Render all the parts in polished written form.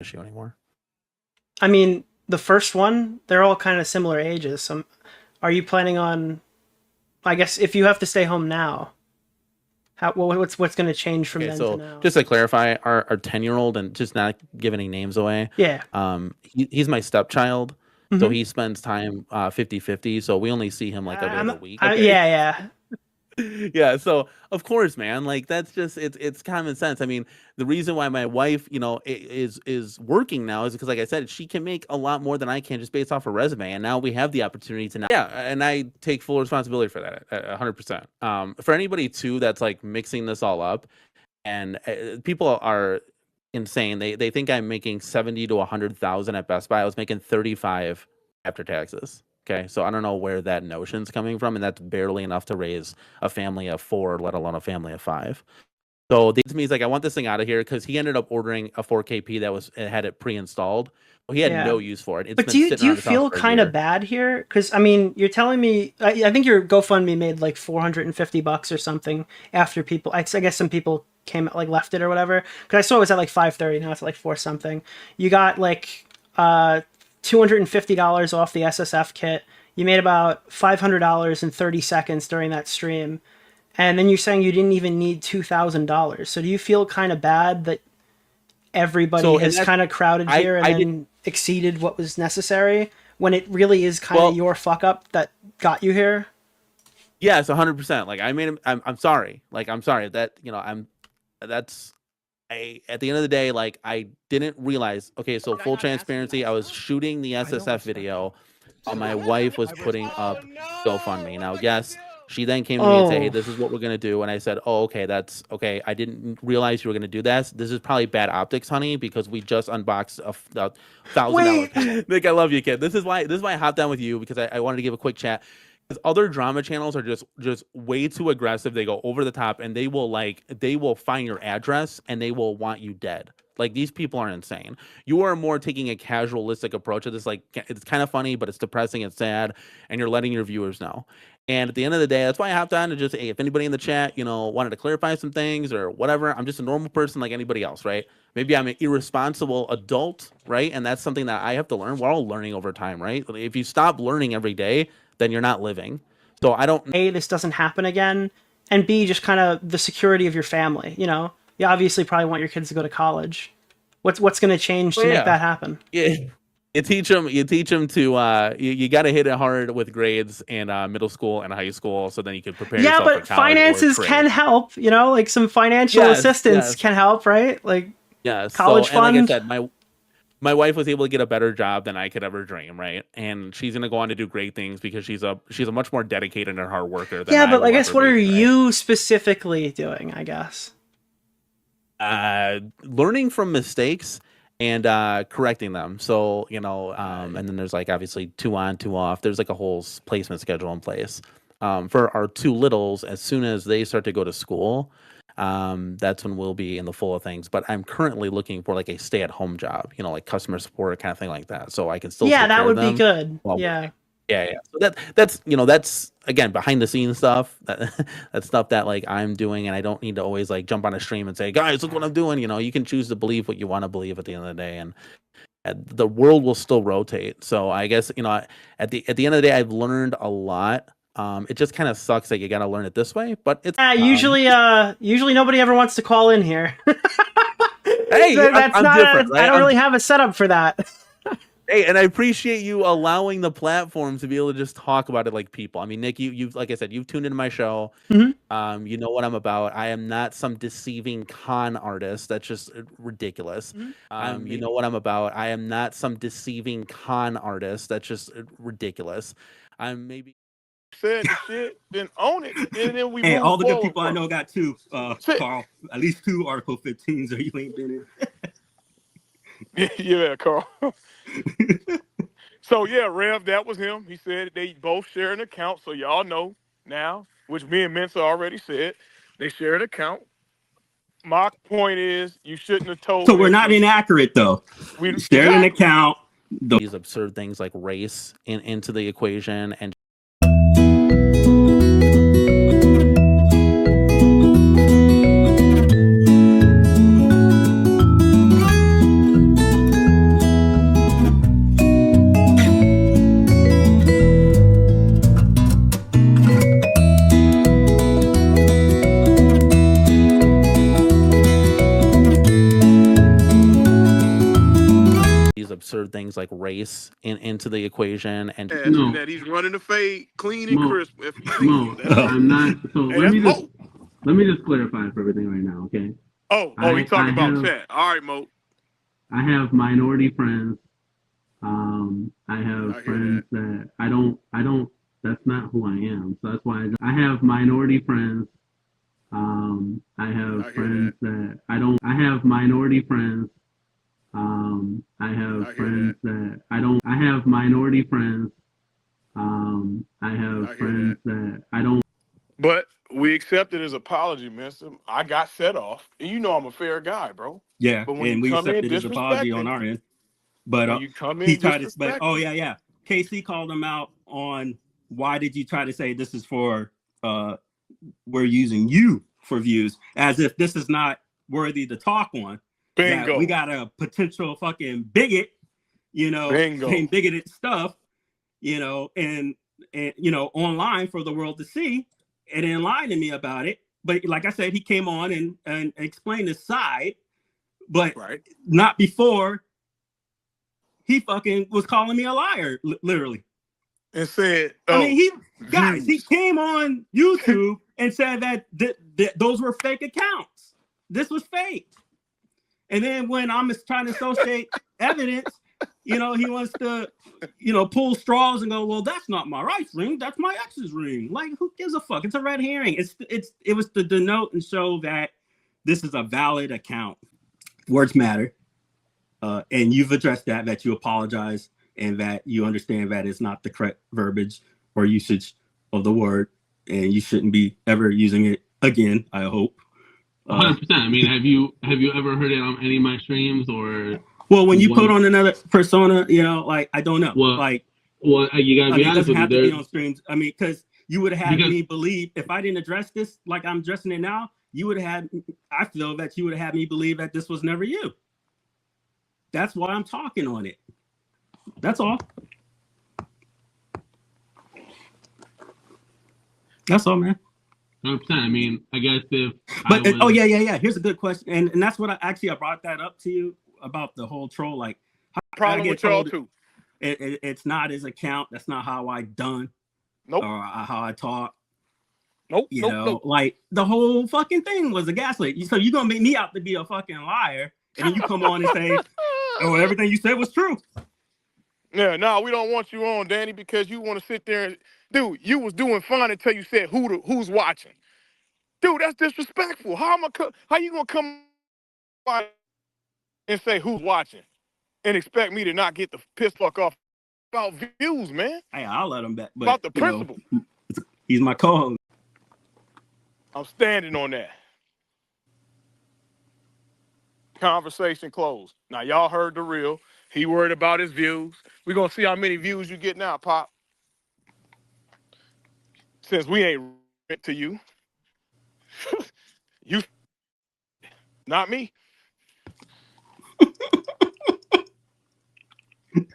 issue anymore. I mean, the first one, they're all kind of similar ages. So are you planning on, I guess, if you have to stay home now, what's going to change from then to now? Just to clarify, our 10-year-old, and just not give any names away. Yeah. He's my stepchild. So he spends time 50-50. So we only see him like every other week. Okay. Yeah. Yeah, so of course, man, like that's just it's common sense. I mean, the reason why my wife, is working now is because, like I said, she can make a lot more than I can just based off her resume, and now we have the opportunity to and I take full responsibility for that, 100%. For anybody too that's like mixing this all up, and people are insane. They think I'm making 70 to 100,000 at Best Buy. I was making 35 after taxes. Okay, so I don't know where that notion's coming from, and that's barely enough to raise a family of 4, let alone a family of 5. So to me, he's like, I want this thing out of here, because he ended up ordering a 4KP that had it pre-installed. Well, he had no use for it. But do you feel kind of bad here? Because I mean, you're telling me, I think your GoFundMe made like $450 or something after people. I guess some people left it or whatever. Because I saw it was at like 530. Now it's at like 4 something. You got like $250 off the SSF kit. You made about $500 in 30 seconds during that stream. And then you're saying you didn't even need $2,000. So do you feel kind of bad that everybody has kind of crowded here and then exceeded what was necessary, when it really is kind of your fuck up that got you here? Yes, 100%. Like I'm sorry. Like, I'm sorry that, at the end of the day, like, I didn't realize. Okay, so full transparency, I was shooting the SSF video. My wife was putting up GoFundMe. Now, yes, she then came to me and said, hey, this is what we're going to do. And I said, oh, okay, that's okay. I didn't realize you were going to do this. This is probably bad optics, honey, because we just unboxed a $1,000. Nick, I love you, kid. This is why I hopped on with you, because I wanted to give a quick chat. Because other drama channels are just way too aggressive. They go over the top, and they will find your address and they will want you dead. Like, these people are insane. You are more taking a casualistic approach to this. Like, it's kind of funny, but it's depressing, it's sad, and you're letting your viewers know. And at the end of the day, that's why I hopped on to just, hey, if anybody in the chat, wanted to clarify some things or whatever, I'm just a normal person like anybody else, right? Maybe I'm an irresponsible adult, right? And that's something that I have to learn. We're all learning over time, right? If you stop learning every day, then you're not living. So I don't... A, this doesn't happen again, and B, just kind of the security of your family, You obviously probably want your kids to go to college. What's going to change to make that happen? Yeah. You teach them to you got to hit it hard with grades and middle school and high school, so then you can prepare yourself for college. Yeah, but finances can help, like some financial assistance can help, right? Like college fund. And like I said, my wife was able to get a better job than I could ever dream, right? And she's going to go on to do great things because she's a much more dedicated and hard worker than but I guess what are you specifically doing, I guess? Learning from mistakes and correcting them. So, and then there's like obviously 2 on, 2 off. There's like a whole placement schedule in place. For our 2 littles, as soon as they start to go to school, that's when we'll be in the full of things. But I'm currently looking for like a stay-at-home job, like customer support kind of thing like that. So I can still that would be good. Yeah. So that's again behind the scenes stuff. That's stuff that like I'm doing, and I don't need to always like jump on a stream and say, guys, look what I'm doing. You can choose to believe what you want to believe at the end of the day, and the world will still rotate. So I guess at the end of the day, I've learned a lot. It just kind of sucks that you got to learn it this way, but it's usually nobody ever wants to call in here. Hey, I'm different, right? I don't really have a setup for that. Hey, and I appreciate you allowing the platform to be able to just talk about it like people. I mean, Nick, you've like I said, you've tuned into my show. Mm-hmm. You know what I'm about. I am not some deceiving con artist. That's just ridiculous. Mm-hmm. You know what I'm about. I am not some deceiving con artist. That's just ridiculous. I'm maybe said the shit, then own it, and then we. Hey, all the good people I know got 2, Carl. At least 2 Article 15s, or you ain't been in. Yeah, Carl. So yeah, Rev, that was him. He said they both share an account, so y'all know now, which me and Mensa already said. They share an account. My point is, you shouldn't have told. So we're not inaccurate, though. We shared an account. These absurd things like race into the equation and. absurd things like race into the equation. And that he's running the fade clean and crisp. If you see him, that's it. I'm not. So Hey, let me just clarify for everything right now, okay? He talking about chat. All right, Mo. I have minority friends. I have friends that I don't. That's not who I am. So that's why I have minority friends. I have friends that I don't. I have minority friends. I have friends that I don't. I have minority friends. I have friends that I don't. But we accepted his apology, mister. I got set off. And you know I'm a fair guy, bro. Yeah, But when and you we come in accepted his apology on our end. But when you come in he tried to. But KC called him out on why did you try to say this is for we're using you for views, as if this is not worthy to talk on. Bingo. We got a potential fucking bigot, saying bigoted stuff, and online for the world to see, and then lying to me about it. But like I said, he came on and explained his side, but not before he fucking was calling me a liar, literally. And said, he came on YouTube and said that those were fake accounts. This was fake. And then when I'm trying to associate evidence, he wants to, pull straws and go, well, that's not my wife's ring. That's my ex's ring. Like, who gives a fuck? It's a red herring. It was to denote and show that this is a valid account. Words matter. And you've addressed that you apologize and that you understand that it's not the correct verbiage or usage of the word, and you shouldn't be ever using it again, I hope. 100%. I mean, have you ever heard it on any of my streams or? Well, when you put on another persona, I don't know. You gotta be honest with me. It doesn't have to be on streams. I mean, because you would have me believe if I didn't address this like I'm addressing it now, I feel that you would have had me believe that this was never you. That's why I'm talking on it. That's all. That's all, man. 100%. I mean, I guess if. Here's a good question, and that's what I brought that up to you about the whole troll. Like, problem with y'all too. It's not his account. That's not how I done. Nope. Or how I talk. Nope. Like the whole fucking thing was a gaslight. So you're gonna make me out to be a fucking liar, and then you come on and say, "Oh, everything you said was true." Yeah, no, we don't want you on, Danny, because you want to sit there and, dude, you was doing fine until you said who's watching. Dude, that's disrespectful. How you gonna come and say who's watching and expect me to not get the piss fuck off about views, man? Hey, I'll let him back. But, about the principle. He's my co-host. I'm standing on that. Conversation closed. Now, y'all heard the real. He worried about his views. We're going to see how many views you get now, Pop. Since we ain't to you. You, not me.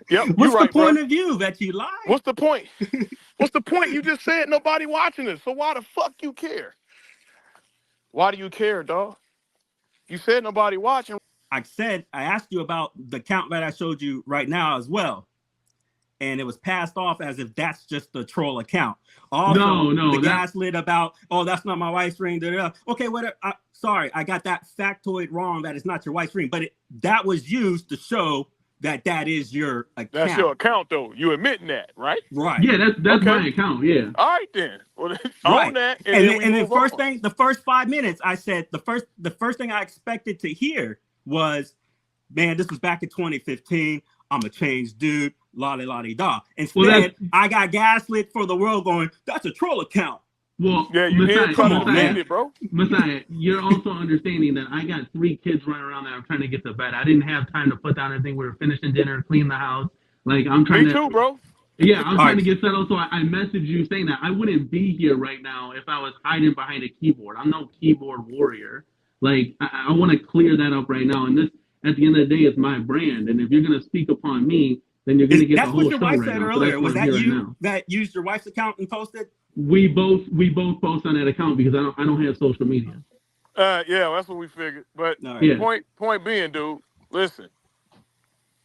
Yep. What's right, the point bro. of view that you lie? What's the point? What's the point? You just said nobody watching this. So why the fuck you care? Why do you care, dog? You said nobody watching. I asked you about the count that I showed you right now as well. And it was passed off as if that's just the troll account. Also, the gaslit about, that's not my wife's ring. Okay, whatever. Sorry, I got that factoid wrong that it's not your wife's ring. But that was used to show that is your account. That's your account, though. You admitting that, right? Right. Yeah, that's my account. Yeah. All right then. Well, right. On that. And then the first 5 minutes, I said the first thing I expected to hear was, man, this was back in 2015. I'm a changed dude. La-di-la-di-da. Instead, I got gaslit for the world going, that's a troll account. Well, yeah, you Messiah, come on, man, bro. Messiah, you're also understanding that I got 3 kids running around that I'm trying to get to bed. I didn't have time to put down anything. We were finishing dinner, clean the house. Like, I'm trying Me too, bro. Yeah, I'm trying to get settled. So I messaged you saying that I wouldn't be here right now if I was hiding behind a keyboard. I'm no keyboard warrior. Like, I want to clear that up right now. And this, at the end of the day, is my brand. And if you're going to speak upon me, then you're going to get the whole show right now. That's what your wife said earlier. Was that you that used your wife's account and posted? We both post on that account because I don't have social media. Yeah, that's what we figured. But point being, dude, listen.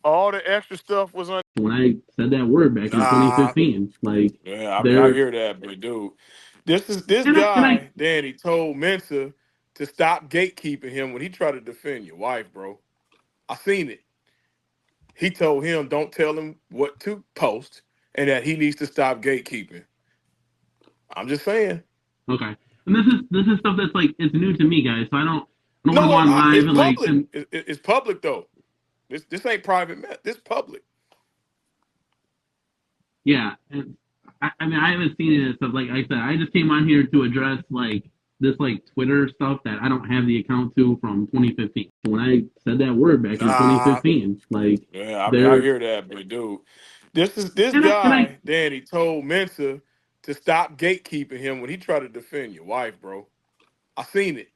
All the extra stuff was on. When I said that word back in 2015, like, Yeah, I mean, I there, hear that, but dude, this and guy, Danny, told Mensa to stop gatekeeping him when he tried to defend your wife, bro. I seen it. He told him, don't tell him what to post and that he needs to stop gatekeeping. I'm just saying. okay. And this is stuff that's like, it's new to me, guys. So I don't want to go on live it's and like, public. and, It's public though. This ain't private. This public. yeah. And I mean, I haven't seen it and stuff. Like I said, I just came on here to address like this like Twitter stuff that I don't have the account to from 2015. When I said that word back in 2015, like, yeah, I mean, I hear that, but dude, this guy, Danny, told Mensa to stop gatekeeping him when he tried to defend your wife, bro. I seen it.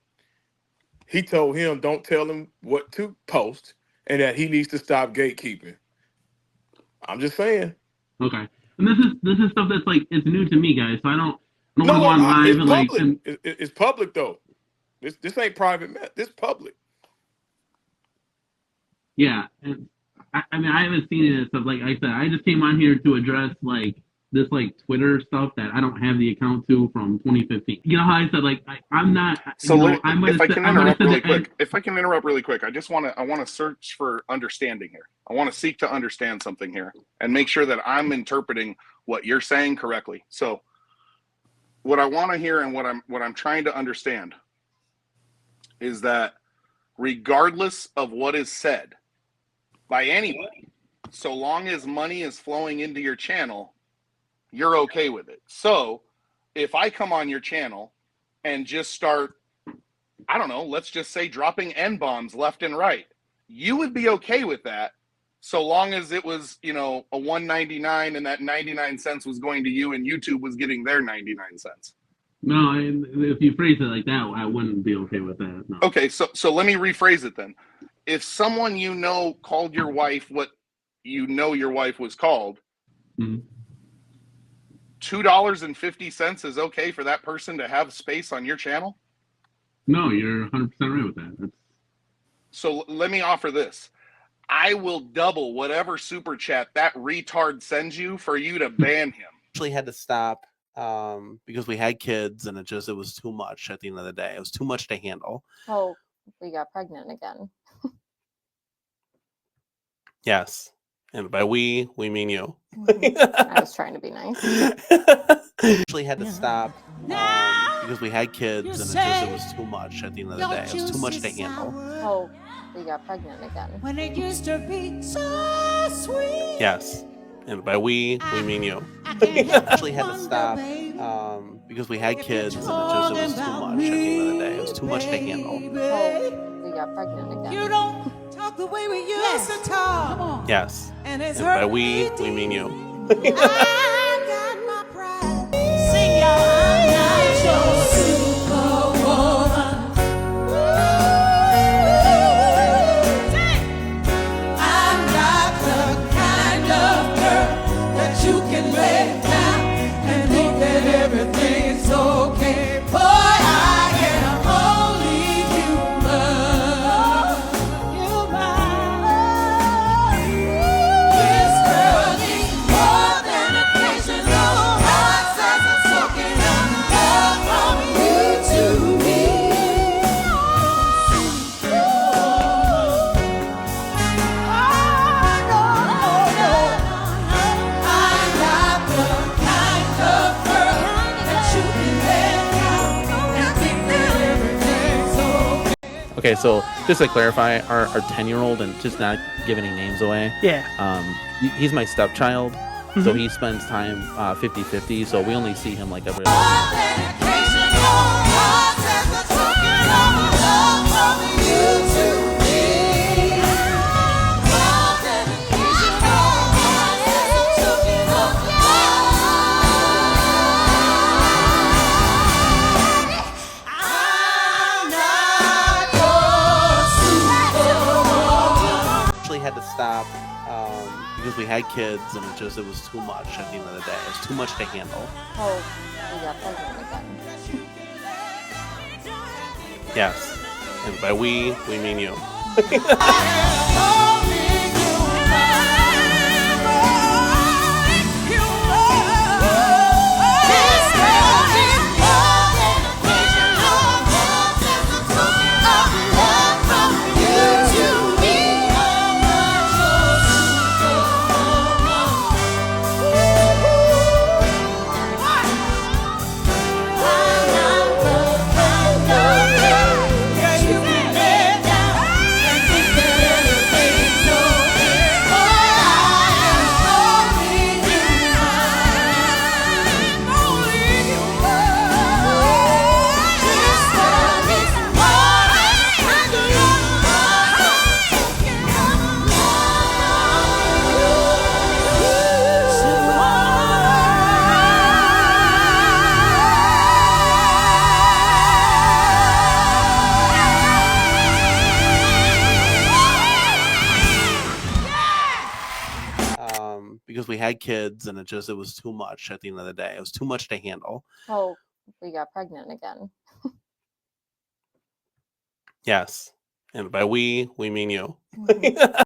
He told him, don't tell him what to post and that he needs to stop gatekeeping. I'm just saying. okay. And this is stuff that's like, it's new to me, guys. So I don't want to go on live it's and public. like, and, It's public though. This ain't private. This public. yeah. And I mean, I haven't seen it and stuff. Like I said, I just came on here to address like this like Twitter stuff that I don't have the account to from 2015. You know how I said like I'm not. So you know, if I can interrupt really quick, I want to search for understanding here. I want to seek to understand something here and make sure that I'm interpreting what you're saying correctly. So what I want to hear and what I'm trying to understand is that regardless of what is said by anybody, so long as money is flowing into your channel, you're okay with it. So if I come on your channel and just start, I don't know, let's just say dropping N-bombs left and right, you would be okay with that so long as it was, you know, a $1.99 and that 99 cents was going to you and YouTube was getting their 99 cents. No, if you phrase it like that, I wouldn't be okay with that. No. Okay, so let me rephrase it then. If someone you know called your wife what you know your wife was called, mm-hmm. $2.50 is okay for that person to have space on your channel? No, you're 100% right with that. So let me offer this. I will double whatever super chat that retard sends you for you to ban him. Actually had to stop because we had kids and it was too much at the end of the day. It was too much to handle. Oh, we got pregnant again. Yes. And by we mean you. I was trying to be nice. Actually had to stop because we had kids and it was too much at the end of the day. It was too much to handle. Oh, we got pregnant again. When it used to be so sweet. Yes. And by we mean you. Actually had to stop because we had kids and it was too much at the end of the day. It was too much to handle. Oh, we got pregnant again. You don't talk the way we used to talk. Yes. And by we mean you. I got my pride. Sing y'all. I'm not your superwoman. I'm not the kind of girl that you can lay down and think that everything is okay. Boy, I am only human. This girl needs more than occasional process of soaking up love from you to me. I'm not the kind of girl that you can let down and think that everything's okay. Okay, so just to clarify, our 10-year-old, and just not give any names away. Yeah. He's my stepchild, so he spends time 50-50. So we only see him like every. Actually had to stop because we had kids and it was too much at the end of the day. It was too much to handle. Oh, we got pregnant again. Yes. And by we mean you. because we had kids and it was too much at the end of the day. It was too much to handle. Oh, we got pregnant again. Yes. And by we mean you. Mhm.